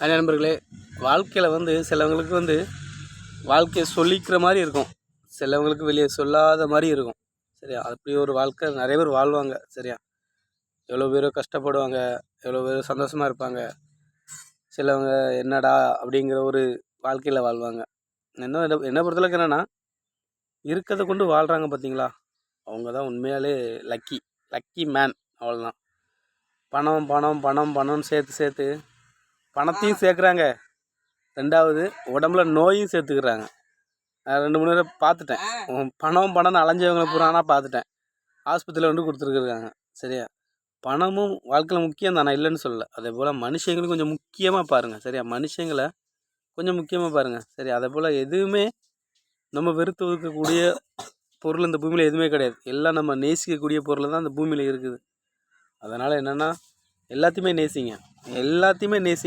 நண்பர்களே, வாழ்க்கையில் சிலவங்களுக்கு வாழ்க்கையை சொல்லிக்கிற மாதிரி இருக்கும், சிலவங்களுக்கு வெளியே சொல்லாத மாதிரி இருக்கும். சரியா? அப்படி ஒரு வாழ்க்கை நிறைய பேர் வாழ்வாங்க. சரியா? எவ்வளோ பேர் கஷ்டப்படுவாங்க, எவ்வளோ பேர் சந்தோஷமாக இருப்பாங்க. சிலவங்க என்னடா அப்படிங்கிற ஒரு வாழ்க்கையில் வாழ்வாங்க. என்ன பொறுத்தளவுக்கு என்னென்னா, இருக்கிறத கொண்டு வாழ்கிறாங்க பார்த்தீங்களா, அவங்க தான் உண்மையாலே லக்கி லக்கி மேன். அவ்வளோதான். பணம் பணம் பணம் பணம்னு சேர்த்து பணத்தையும் சேர்க்குறாங்க, ரெண்டாவது உடம்புல நோயும் சேர்த்துக்கிறாங்க. நான் 2-3 பேரை பார்த்துட்டேன். பணம்னு அலைஞ்சவங்களை பூரா பார்த்துட்டேன். ஆஸ்பத்திரியில் கொடுத்துருக்குறாங்க. சரியா? பணமும் வாழ்க்கையில் முக்கியம் தான், நான் இல்லைன்னு சொல்லலை. அதே போல் மனுஷங்களும் கொஞ்சம் முக்கியமாக பாருங்கள். சரியா? மனுஷங்களை கொஞ்சம் முக்கியமாக பாருங்கள். சரி, அதே போல் எதுவுமே நம்ம வெறுத்து ஒதுக்கக்கூடிய பொருள் இந்த பூமியில் எதுவுமே கிடையாது. எல்லாம் நம்ம நேசிக்கக்கூடிய பொருள் தான் இந்த பூமியில் இருக்குது. அதனால் என்னென்னா, எல்லாத்தையுமே நேசிங்க, எல்லாத்தையுமே நேசிங்க.